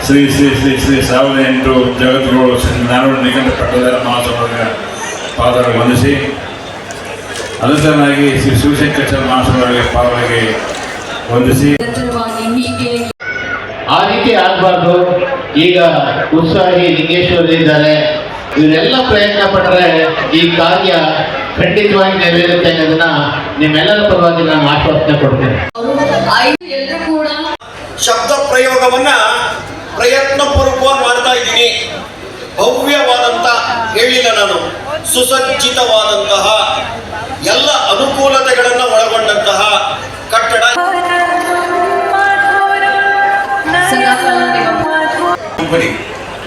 ಶ್ರೀ ಶ್ರೀ ಶ್ರೀ ಶ್ರೀ 1800 ಜಗದ್ಗುರು ಶ್ರೀ ನಾರಾಯಣ ನಿಕಟ ಪಟ್ಟದರ ಮಹಾಸಭೆಯ ಪಾದರ ವಂದಿಸಿ, ಅನಂತನಾಗಿ ಶ್ರೀ ಶಿವಶಂಕರ ಮಹಾಸಭೆಯ ಪಾದಗಳಿಗೆ ವಂದಿಸಿ. ಆ ರೀತಿ ಆಗಬಾರ್ದು. ಈಗ ಉತ್ಸಾಹಿ ಲಿಂಗೇಶ್ವರರಿದ್ದಾರೆ, ಇವರೆಲ್ಲ ಪ್ರಯತ್ನ ಪಟ್ಟರೆ ಈ ಕಾರ್ಯ ಖಂಡಿತವಾಗಿ ನೆರವೇರುತ್ತೆ ಅನ್ನೋದನ್ನ ನಿಮ್ಮೆಲ್ಲರ ಪರವಾಗಿ ನಾನು ಆಶ್ವಾಸನೆ ಕೊಡ್ತೇನೆ. ಶಬ್ದ ಪ್ರಯೋಗವನ್ನ ಪ್ರಯತ್ನಪೂರ್ವಕವಾಗಿ ಮಾಡ್ತಾ ಇದ್ದೀನಿ. ಭವ್ಯವಾದಂತ ಹೇಳಿಲ್ಲ ನಾನು, ಸುಸಜ್ಜಿತವಾದಂತಹ ಎಲ್ಲ ಅನುಕೂಲತೆಗಳನ್ನು ಒಳಗೊಂಡಂತಹ ಕಟ್ಟಡ.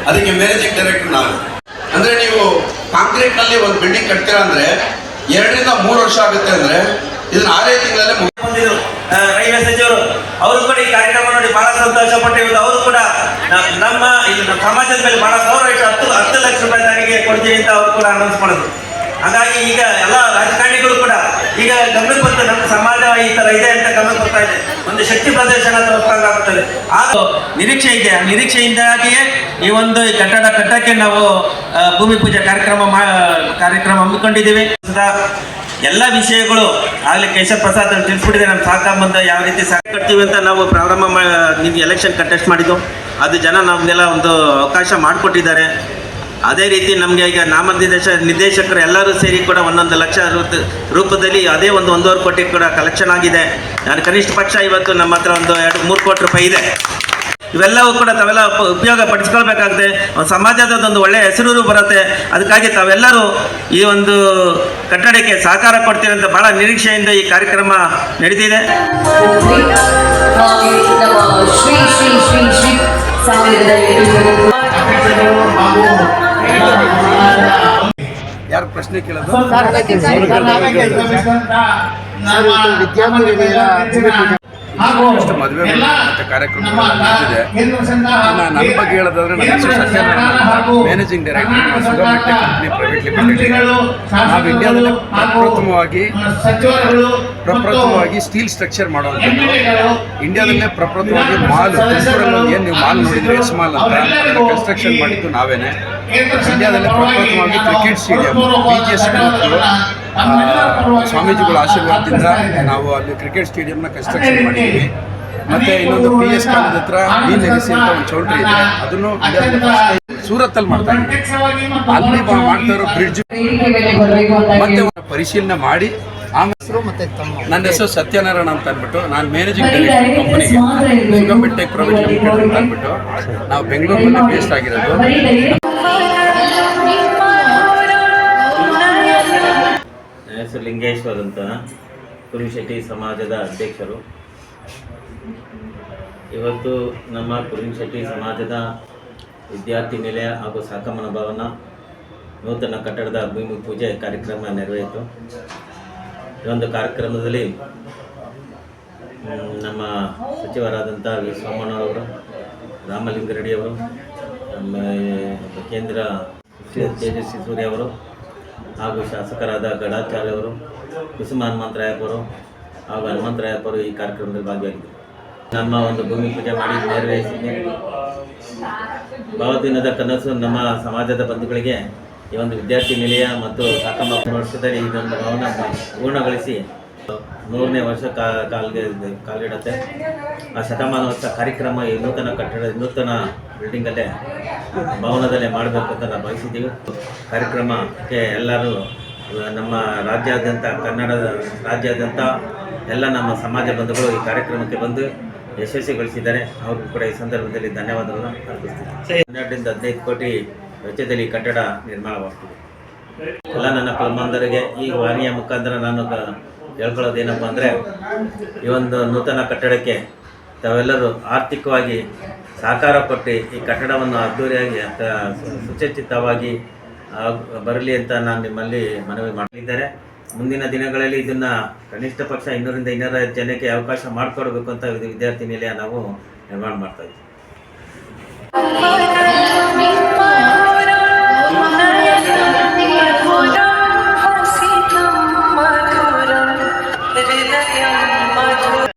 ಅದಕ್ಕೆ ಮ್ಯಾನೇಜಿಂಗ್ ಡೈರೆಕ್ಟರ್ ನಾನು. ಅಂದ್ರೆ ನೀವು ಕಾಂಕ್ರೀಟ್ ನಲ್ಲಿ ಒಂದು ಬಿಲ್ಡಿಂಗ್ ಕಟ್ತೀರಾ ಅಂದ್ರೆ 2 ರಿಂದ 3 ವರ್ಷ ಆಗುತ್ತೆ. ಅಂದ್ರೆ ಇದನ್ನ 6 ತಿಂಗಳಲ್ಲೇ ಬಂದಿದ್ರು ರೈಲ್ವೆ ಸಚಿವರು. ಅವರು ಕೂಡ ಈ ಕಾರ್ಯಕ್ರಮ ನೋಡಿ ಬಹಳ ಸಂತೋಷ ಪಟ್ಟಿರುವುದು. ಅವರು ಕೂಡ ನಮ್ಮ ಸಮಾಜದ ಮೇಲೆ ಬಹಳ ಗೌರವ ಇಟ್ಟು 10 ಲಕ್ಷ ರೂಪಾಯಿ ತಾರಿಗೆ ಕೊಡ್ತೀವಿ ಅಂತ ಅವರು ಕೂಡ ಅನೌನ್ಸ್ ಮಾಡಿದ್ರು. ಹಾಗಾಗಿ ಈಗ ಎಲ್ಲ ರಾಜಕಾರಣಿಗಳು ಕೂಡ ಈಗ ಗಮನಕ್ಕೆ ಬಂತು, ನಮ್ಮ ಸಮಾಜ ಈ ತರ ಇದೆ ಅಂತ ಗಮನಕ್ಕೆ ಬರ್ತಾ ಇದೆ. ಒಂದು ಶಕ್ತಿ ಪ್ರದರ್ಶನ ತೋರಿಸ್ಬೇಕಾಗುತ್ತದೆ. ಆಗ ನಿರೀಕ್ಷೆ ಇದೆ. ಆ ನಿರೀಕ್ಷೆಯಿಂದಾಗಿಯೇ ಈ ಒಂದು ಕಟ್ಟಡ ಕಟ್ಟಕ್ಕೆ ನಾವು ಭೂಮಿ ಪೂಜೆ ಕಾರ್ಯಕ್ರಮ ಹಮ್ಮಿಕೊಂಡಿದ್ದೀವಿ. ಎಲ್ಲ ವಿಷಯಗಳು ಆಗಲೇ ಕೇಶವ ಪ್ರಸಾದ್ ತಿಳಿಸ್ಬಿಟ್ಟಿದೆ. ನಮ್ಮ ಸಾಕಂಬಂಧ ಯಾವ ರೀತಿ ಕಟ್ತೀವಿ ಅಂತ ನಾವು ಪ್ರಾರಂಭ ಎಲೆಕ್ಷನ್ ಕಂಟೆಸ್ಟ್ ಮಾಡಿದ್ದು. ಅದು ಜನ ನಮಗೆಲ್ಲ ಒಂದು ಅವಕಾಶ ಮಾಡಿಕೊಟ್ಟಿದ್ದಾರೆ. ಅದೇ ರೀತಿ ನಮಗೆ ಈಗ ನಿರ್ದೇಶಕರು ಎಲ್ಲರೂ ಸೇರಿ ಕೂಡ 1 ಲಕ್ಷ ರೂಪದಲ್ಲಿ ಅದೇ 1.5 ಕೋಟಿ ಕೂಡ ಕಲೆಕ್ಷನ್ ಆಗಿದೆ. ನಾನು ಕನಿಷ್ಠ ಪಕ್ಷ ಇವತ್ತು ನಮ್ಮ ಹತ್ರ 2-3 ಕೋಟಿ ರೂಪಾಯಿ ಇದೆ. ಇವೆಲ್ಲವೂ ಕೂಡ ತಾವೆಲ್ಲ ಉಪಯೋಗ ಪಡಿಸ್ಕೊಳ್ಬೇಕಾಗುತ್ತೆ. ಸಮಾಜದ ಒಂದು ಒಳ್ಳೆಯ ಹೆಸರು ಬರುತ್ತೆ. ಅದಕ್ಕಾಗಿ ತಾವೆಲ್ಲರೂ ಈ ಒಂದು ಕಟ್ಟಡಕ್ಕೆ ಸಹಕಾರ ಕೊಡ್ತೀರಿ ಅಂತ ಬಹಳ ನಿರೀಕ್ಷೆಯಿಂದ ಈ ಕಾರ್ಯಕ್ರಮ ನಡೀತಿದೆ. ಯಾರು ಪ್ರಶ್ನೆ ಕೇಳೋದು? ಮದುವೆ ಮತ್ತೆ ಕಾರ್ಯಕ್ರಮಗಳು ನಡೆದಿದೆ. ನನ್ನ ಬಗ್ಗೆ ಹೇಳೋದಾದ್ರೆ, ನನ್ನ ಹೆಸರು Satyanarayana, managing director Sugamette company private limited. ನಾವು ಇಂಡಿಯಾದಲ್ಲೇ ಪ್ರಪ್ರಥಮವಾಗಿ ಸ್ಟೀಲ್ ಸ್ಟ್ರಕ್ಚರ್ ಮಾಡುವಂಥದ್ದು. ಇಂಡಿಯಾದಲ್ಲೇ ಪ್ರಪ್ರಥಮವಾಗಿ ಮಾಲ್, ತುಮಕೂರಲ್ಲಿ ಏನು ನೀವು ಮಾಲ್ ನೋಡಿದ್ರೆ ಎಸ್ ಮಾಲ್ ಅಂತ, ಅದನ್ನು ಕನ್ಸ್ಟ್ರಕ್ಷನ್ ಮಾಡಿದ್ದು ನಾವೇನೆ. ಇಂಡಿಯಾದಲ್ಲೇ ಪ್ರಪ್ರಥಮವಾಗಿ ಕ್ರಿಕೆಟ್ ಸ್ಟೇಡಿಯಂ BGS ಸ್ವಾಮೀಜಿಗಳ ಆಶೀರ್ವಾದದಿಂದ ನಾವು ಅಲ್ಲಿ ಕ್ರಿಕೆಟ್ ಸ್ಟೇಡಿಯಂನ ಕನ್ಸ್ಟ್ರಕ್ಷನ್ ಮಾಡಿದ್ದೀವಿ. ಮತ್ತು ಇನ್ನೊಂದು PS ಕಾಲೇಜ್ ಹತ್ರ ಲೆಗಸಿ ಅಂತ ಒಂದು ಚೌಲ್ಟ್ರಿ ಇದೆ, ಅದನ್ನು ಸೂರತ್ತಲ್ಲಿ ಮಾಡ್ತಾ ಇದ್ದೀವಿ. ಅಲ್ಲಿ ಮಾಡ್ತಾ ಇರೋ ಬ್ರಿಡ್ಜ್ ಮತ್ತೆ ಪರಿಶೀಲನೆ ಮಾಡಿ ನನ್ನ ಹೆಸರು ಸತ್ಯನಾರಾಯಣ ಅಂತ ಅಂದ್ಬಿಟ್ಟು, ನಾನು ಮ್ಯಾನೇಜಿಂಗ್ ಡೈರೆಕ್ಟರ್ ಕಂಪನಿಗೆ ಸುಗಮೆಟ್ಟೆ ಪ್ರೈವೇಟ್ ಲಿಮಿಟೆಡ್ ಅಂತ ಅಂದ್ಬಿಟ್ಟು ನಾವು ಬೆಂಗಳೂರಿನಲ್ಲಿ ಬೇಸ್ಡ್ ಆಗಿರೋದು. ಹೆಸರು ಲಿಂಗೇಶ್ವರ್ ಅಂತ, ಕುರಿಶೆಟ್ಟಿ ಸಮಾಜದ ಅಧ್ಯಕ್ಷರು. ಇವತ್ತು ನಮ್ಮ ಕುರಿಶೆಟ್ಟಿ ಸಮಾಜದ ವಿದ್ಯಾರ್ಥಿ ನಿಲಯ ಹಾಗೂ ಸಾಕಮ್ಮನ ಭವನ ನೂತನ ಕಟ್ಟಡದ ಭೂಮಿ ಪೂಜೆ ಕಾರ್ಯಕ್ರಮ ನೆರವೇರಿತು. ಈ ಒಂದು ಕಾರ್ಯಕ್ರಮದಲ್ಲಿ ನಮ್ಮ ಸಚಿವರಾದಂಥ ವಿ ಸೋಮಣ್ಣವರು, ರಾಮಲಿಂಗಾರೆಡ್ಡಿಯವರು, ನಮ್ಮ ಕೇಂದ್ರ ತೇಜಸ್ವಿ ಸೂರ್ಯ ಅವರು ಹಾಗೂ ಶಾಸಕರಾದ ಗಡಾಚಾರ್ಯ ಅವರು, ಕುಸುಮ ಹನುಮಂತರಾಯಪ್ಪರು ಹಾಗೂ ಹನುಮಂತರಾಯಪ್ಪರು ಈ ಕಾರ್ಯಕ್ರಮದಲ್ಲಿ ಭಾಗಿಯಾಗಿದ್ದರು. ನಮ್ಮ ಒಂದು ಭೂಮಿ ಪೂಜೆ ಮಾಡಿ ನೆರವೇರಿಸಿದೆ. ಬಹುದಿನದ ಕನಸು ನಮ್ಮ ಸಮಾಜದ ಬಂಧುಗಳಿಗೆ ಈ ಒಂದು ವಿದ್ಯಾರ್ಥಿ ನಿಲಯ ಮತ್ತು ಸಾಕಮ್ಮ ವರ್ಷದಲ್ಲಿ ಇದೊಂದು ಭವನ ಪೂರ್ಣಗೊಳಿಸಿ 100ನೇ ವರ್ಷ ಕಾಲಿಡುತ್ತೆ. ಆ ಶತಮಾನೋತ್ಸವ ಕಾರ್ಯಕ್ರಮ ಈ ನೂತನ ಕಟ್ಟಡ, ನೂತನ ಬಿಲ್ಡಿಂಗಲ್ಲೇ ಭವನದಲ್ಲೇ ಮಾಡಬೇಕು ಅಂತ ನಾವು ಬಯಸಿದ್ದೀವಿ. ಕಾರ್ಯಕ್ರಮಕ್ಕೆ ಎಲ್ಲರೂ ನಮ್ಮ ರಾಜ್ಯಾದ್ಯಂತ, ಕನ್ನಡದ ರಾಜ್ಯಾದ್ಯಂತ ಎಲ್ಲ ನಮ್ಮ ಸಮಾಜ ಬಂಧುಗಳು ಈ ಕಾರ್ಯಕ್ರಮಕ್ಕೆ ಬಂದು ಯಶಸ್ವಿಗೊಳಿಸಿದ್ದಾರೆ. ಅವ್ರಿಗೂ ಕೂಡ ಈ ಸಂದರ್ಭದಲ್ಲಿ ಧನ್ಯವಾದಗಳನ್ನು ಅರ್ಪಿಸ್ತೀನಿ. 12 ರಿಂದ 15 ಕೋಟಿ ವೆಚ್ಚದಲ್ಲಿ ಕಟ್ಟಡ ನಿರ್ಮಾಣವಾಗ್ತಿದೆ. ಎಲ್ಲ ನನ್ನ ಕಲ್ಮಾಂಧರಿಗೆ ಈ ವಾಣಿಯ ಮುಖಾಂತರ ನಾನು ಹೇಳ್ಕೊಳ್ಳೋದೇನಪ್ಪ ಅಂದರೆ, ಈ ಒಂದು ನೂತನ ಕಟ್ಟಡಕ್ಕೆ ತಾವೆಲ್ಲರೂ ಆರ್ಥಿಕವಾಗಿ ಸಹಕಾರ ಕೊಟ್ಟು ಈ ಕಟ್ಟಡವನ್ನು ಅದ್ದೂರಿಯಾಗಿ ಸುಸಜ್ಜಿತವಾಗಿ ಬರಲಿ ಅಂತ ನಾನು ನಿಮ್ಮಲ್ಲಿ ಮನವಿ ಮಾಡಲಿದ್ದಾರೆ. ಮುಂದಿನ ದಿನಗಳಲ್ಲಿ ಇದನ್ನು ಕನಿಷ್ಠ ಪಕ್ಷ 200 ರಿಂದ 250 ಜನಕ್ಕೆ ಅವಕಾಶ ಮಾಡಿಕೊಡ್ಬೇಕು ಅಂತ ವಿದ್ಯಾರ್ಥಿ ನಿಲಯ ನಾವು ನಿರ್ಮಾಣ ಮಾಡ್ತಾ ಇದ್ದೀವಿ.